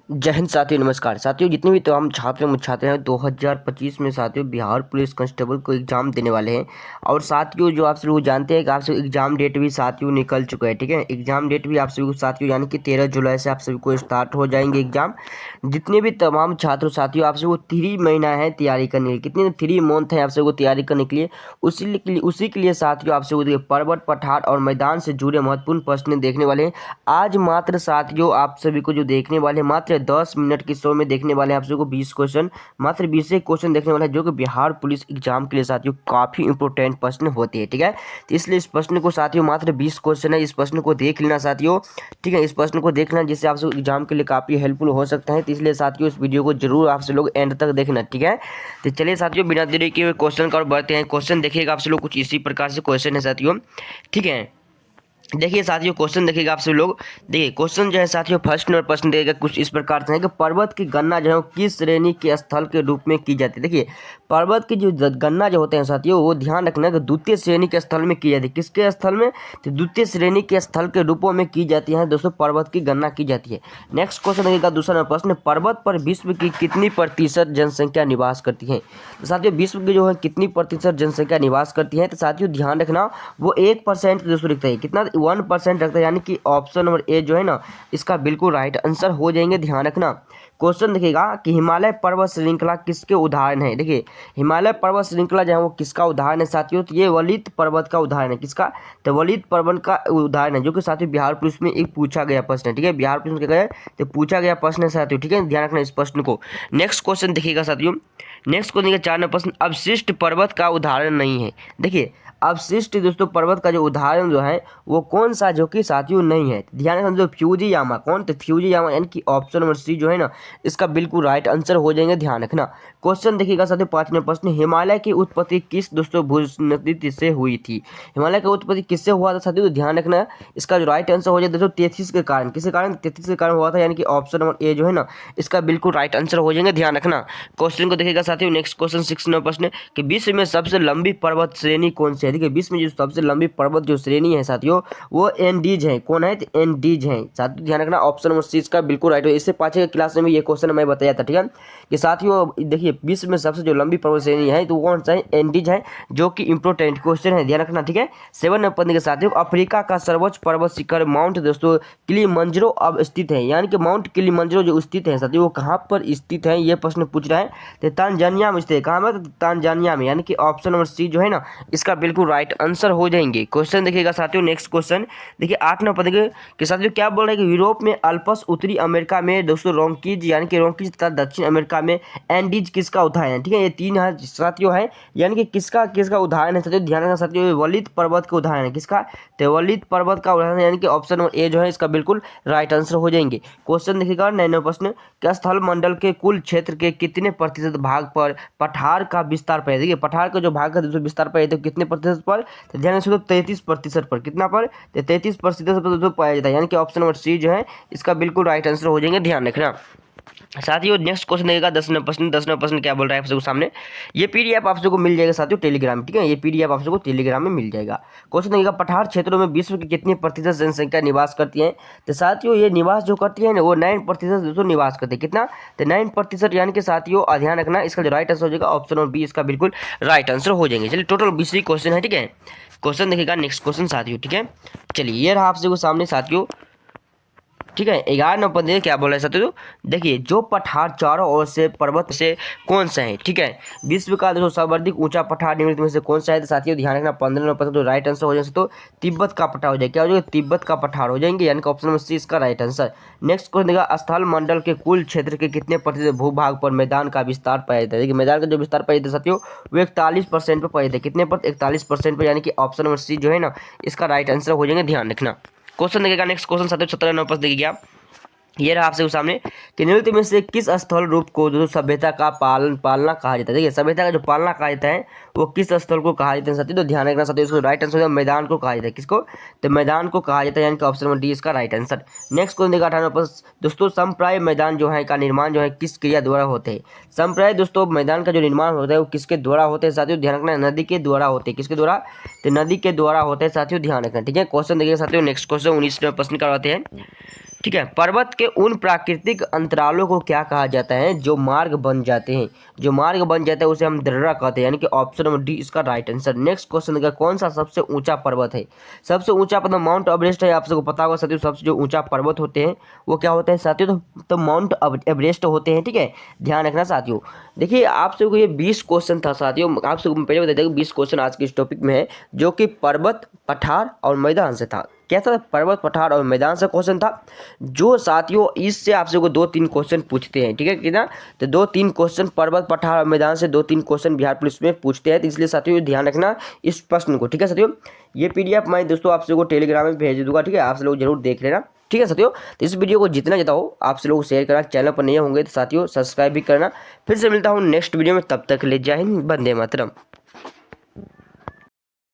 जय हिंद साथियों, नमस्कार साथियों। जितने भी तमाम छात्र हैं 2025 में साथियों बिहार पुलिस कांस्टेबल को एग्जाम देने वाले हैं। और साथियों जो आप लोग जानते हैं कि आप सभी एग्जाम डेट भी साथियों निकल चुका है। ठीक है, एग्जाम डेट भी आप सभी को साथियों यानी कि 13 जुलाई से आप सभी को स्टार्ट हो जाएंगे एग्जाम। जितने भी तमाम छात्र साथियों आप सभी को 3 महीना है तैयारी करने के लिए, कितने 3 मंथ है आप सभी को तैयारी करने के लिए। उसी के लिए साथियों आप सभी को पर्वत पठार और मैदान से जुड़े महत्वपूर्ण प्रश्न देखने वाले हैं। आज मात्र साथियों आप सभी को जो देखने वाले मात्र 10 मिनट की शो में देखने वाले हैं आप सभी को 20 क्वेश्चन, मात्र 20 क्वेश्चन देखने वाले हैं जो कि बिहार पुलिस एग्जाम के लिए साथियों काफी इंपोर्टेंट प्रश्न होते हैं। ठीक है, तो इसलिए इस प्रश्न को साथियों मात्र 20 क्वेश्चन है, इस प्रश्न को देख लेना साथियों। ठीक है, इस प्रश्न को देखना जिससे आप सब एग्जाम के लिए काफी हेल्पफुल हो सकता है। तो इसलिए साथियों इस वीडियो को जरूर आप सब लोग एंड तक देखना। ठीक है, तो चलिए साथियों बिना देरी के क्वेश्चन का और बढ़ते हैं। क्वेश्चन देखिएगा आप सब लोग, कुछ इसी प्रकार से क्वेश्चन है साथियों। ठीक है, देखिए साथियों क्वेश्चन देखिएगा आप सभी लोग। देखिए क्वेश्चन जो है साथियों फर्स्ट नंबर प्रश्न देगा कुछ इस प्रकार से है कि पर्वत की गणना जो है वो किस श्रेणी के स्थल के रूप में की जाती है। देखिए पर्वत की जो गणना जो होते हैं साथियों वो ध्यान रखना कि द्वितीय श्रेणी के स्थल में की जाती है। किसके स्थल में? तो द्वितीय श्रेणी के स्थल के रूपों में की जाती है दोस्तों, पर्वत की गणना की जाती है। नेक्स्ट क्वेश्चन देखिएगा दूसरा नंबर प्रश्न, पर्वत पर विश्व की कितनी प्रतिशत जनसंख्या निवास करती है। तो साथियों विश्व की जो है कितनी प्रतिशत जनसंख्या निवास करती है, तो साथियों ध्यान रखना वो 1% दोस्तों लिखता है, कितना 1% रखता है, यानी कि ऑप्शन नंबर ए जो है ना इसका बिल्कुल राइट आंसर हो जाएंगे। ध्यान रखना। क्वेश्चन देखिएगा कि हिमालय पर्वत श्रृंखला किसके उदाहरण है। देखिए हिमालय पर्वत श्रृंखला जो है वो किसका उदाहरण है साथियों, तो ये वलित पर्वत का उदाहरण है। किसका? तो वलित पर्वत का उदाहरण है, जो कि साथियों बिहार पुलिस में एक पूछा गया प्रश्न है। ठीक है, बिहार पुलिस में क्या है तो पूछा गया प्रश्न है साथियों। ठीक है, ध्यान रखना इस प्रश्न को। नेक्स्ट क्वेश्चन देखिएगा साथियों, नेक्स्ट क्वेश्चन देखिए 4 नंबर प्रश्न, अवशिष्ट पर्वत का उदाहरण नहीं है। देखिए अवशिष्ट दोस्तों पर्वत का जो उदाहरण जो है वो कौन सा, जो कि साथियों नहीं है। ध्यान रखना जो फ्यूजीयामा, कौन? तो फ्यूजीयामा यानी कि ऑप्शन नंबर सी जो है ना इसका बिल्कुल राइट आंसर हो जाएंगे। ध्यान रखना। क्वेश्चन देखिएगा साथियों 5 नंबर प्रश्न, हिमालय की उत्पत्ति किस दोस्तों भूस्खलन से हुई थी। हिमालय की उत्पत्ति किससे हुआ था साथियों, तो ध्यान रखना इसका जो राइट आंसर हो जाए दोस्तों 33 के कारण। किसके कारण? 33 के कारण हुआ था, यानी कि ऑप्शन नंबर ए जो है ना इसका बिल्कुल राइट आंसर हो जाएंगे। ध्यान रखना। क्वेश्चन को देखिएगा साथियों नेक्स्ट क्वेश्चन 6 नंबर प्रश्न कि विश्व में सबसे लंबी पर्वत श्रेणी कौन सी है। देखिए विश्व में जो सबसे लंबी पर्वत जो श्रेणी है साथियों वो एंडीज है। कौन है? तो एंडीज है साथियों। ध्यान रखना ऑप्शन नंबर सी इसका बिल्कुल राइट है। इससे 5वीं क्लास में ये क्वेश्चन मैं बताया था। ठीक है कि साथियों देखिए विश्व में सबसे जो लंबी पर्वत श्रेणी है तो कौन सा है? एंडीज है, जो कि इंपोर्टेंट क्वेश्चन है। ध्यान रखना। ठीक है, 7 नंबर के साथियों, अफ्रीका का सर्वोच्च पर्वत शिखर माउंट दोस्तों किलिमंजारो अब स्थित है, यानी कि माउंट किलिमंजारो जो स्थित है साथियों वो कहाँ पर स्थित है, ये प्रश्न पूछ रहा है। तो तांजानिया में स्थित है। कहाँ में? तो तांजानिया में, यानी कि ऑप्शन नंबर सी जो है ना इसका बिल्कुल राइट आंसर हो जाएंगे। क्वेश्चन देखिएगा साथियों नेक्स्ट क्वेश्चन देखिए 8 नंबर के साथियों क्या बोल रहे हैं कि यूरोप में अल्पस, उत्तरी अमेरिका में दोस्तों रोंकीज यानी कि रोंकीज तथा दक्षिण अमेरिका में एंडीज किसका उदाहरण है। ठीक है, ये 3 साथियों है, यानी कि किसका किसका उदाहरण है साथियों। ध्यान रखना साथियों वलित पर्वत का उदाहरण है। किसका? तो वलित पर्वत का उदाहरण है, यानी कि ऑप्शन नंबर ए जो है इसका बिल्कुल राइट आंसर हो जाएंगे। क्वेश्चन देखिएगा 9 नंबर प्रश्न, क्या स्थल मंडल के कुल क्षेत्र के कितने प्रतिशत भाग पर पठार का विस्तार पाया। देखिए पठार का जो भाग का दोस्तों विस्तार पाया तो कितने प्रतिशत पर, तो ध्यान से 33% पर। कितना पर? तो 33% पर दोस्तों पाया जाता है, यानी कि ऑप्शन नंबर सी जो है इसका बिल्कुल राइट आंसर हो जाएंगे। ध्यान रखना। साथियों नेक्स्ट क्वेश्चन देगा 10 नंबर प्रश्न। 10 नंबर प्रश्न क्या बोल रहा है आप सबको सामने, ये पीडीएफ आप सबको मिल जाएगा साथियों टेलीग्राम में। ठीक है, ये पीडीएफ आप सबको टेलीग्राम में मिल जाएगा। क्वेश्चन देगा पठार क्षेत्रों में विश्व की कितनी प्रतिशत जनसंख्या निवास करती है। तो साथियों ये निवास जो करती है ना वो 9% दोस्तों निवास करती है। कितना? तो 9%, यानी कि साथियों ध्यान रखना इसका जो राइट आंसर हो जाएगा ऑप्शन नंबर बी इसका बिल्कुल राइट आंसर हो जाएंगे। चलिए टोटल 20 क्वेश्चन है। ठीक है, क्वेश्चन देखिएगा नेक्स्ट क्वेश्चन साथियों। ठीक है, चलिए ये रहा आप सबको सामने साथियों। ठीक है, 11 नंबर देखिए क्या बोल रहा है साथियों, देखिए जो पठार चारों ओर से पर्वत से कौन सा है। ठीक है, विश्व का दोस्तों सर्वाधिक ऊंचा पठार निम्नलिखित में से कौन सा है। तो साथियों ध्यान रखना 15 नंबर तो राइट आंसर हो जाएगा तो तिब्बत का पठार हो जाएगा। क्या हो जाएगा? तिब्बत का पठार हो जाएंगे, यानी कि ऑप्शन नंबर सी इसका राइट आंसर। नेक्स्ट क्वेश्चन देखा स्थल मंडल के कुल क्षेत्र के कितने प्रतिशत भूभाग पर मैदान का विस्तार पाया जाता है। देखिए मैदान का जो विस्तार पाया जाता है साथियों वो 41% पर पाया जाता है। कितने पर? 41% पर, यानी कि ऑप्शन नंबर सी जो है ना इसका राइट आंसर हो जाएंगे। ध्यान रखना। क्वेश्चन देखिएगा नेक्स्ट क्वेश्चन साथियों 17 नंबर देखिएगा ये रहा आपसे सामने कि निम्नलिखित में से किस स्थल रूप को जो सभ्यता का पालना कहा जाता है। देखिए सभ्यता का जो पालना कहा जाता है वो किस स्थल को कहा जाता है साथियों, तो ध्यान रखना साथियों इसको राइट आंसर मैदान को कहा जाता है। किसको? तो मैदान को कहा जाता है, यानी कि ऑप्शन नंबर डी इसका राइट आंसर। नेक्स्ट क्वेश्चन देखा 18 पर दोस्तों संप्राय मैदान जो है का निर्माण जो है किस क्रिया द्वारा होते हैं। संप्राय दोस्तों मैदान का जो निर्माण होता है वो किसके द्वारा होते हैं साथियों, ध्यान रखना नदी के द्वारा होते हैं। किसके द्वारा? तो नदी के द्वारा होते हैं साथियों, ध्यान रखना। ठीक है, क्वेश्चन देखिए साथियों नेक्स्ट क्वेश्चन 19 प्रश्न करवाते हैं। ठीक है। पर्वत के उन प्राकृतिक अंतरालों को क्या कहा जाता है जो मार्ग बन जाते हैं? जो मार्ग बन जाता है उसे हम दर्रा कहते हैं, यानी कि ऑप्शन नंबर डी इसका राइट आंसर। नेक्स्ट क्वेश्चन का कौन सा सबसे ऊंचा पर्वत है? सबसे ऊंचा पर्वत माउंट एवरेस्ट है, आप सबको पता होगा साथियों। सबसे जो ऊंचा पर्वत होते हैं वो क्या होते हैं साथियों? तो माउंट एवरेस्ट होते हैं। ठीक है, ध्यान रखना साथियों। देखिए आप सबको ये 20 क्वेश्चन था साथियों, आप सबको पहले बता दें 20 क्वेश्चन आज के इस टॉपिक में है, जो कि पर्वत, पठार और मैदान से था। कैसा था? पर्वत, पठार और मैदान से क्वेश्चन था। जो साथियों इससे आपसे को 2-3 क्वेश्चन पूछते हैं, ठीक है कितना? तो 2-3 क्वेश्चन पर्वत, पठार और मैदान से 2-3 क्वेश्चन बिहार पुलिस में पूछते हैं, तो इसलिए साथियों ध्यान रखना इस प्रश्न को। ठीक है साथियों, ये पीडीएफ मैं दोस्तों आपसे को टेलीग्राम में भेज दूंगा। ठीक है, आप लोग जरूर देख लेना। ठीक है साथियों, तो इस वीडियो को जितना ज़्यादा हो आप लोग शेयर करना, चैनल पर नए होंगे तो साथियों सब्सक्राइब भी करना। फिर से मिलता हूँ नेक्स्ट वीडियो में, तब तक ले जय हिंद, वंदे मातरम।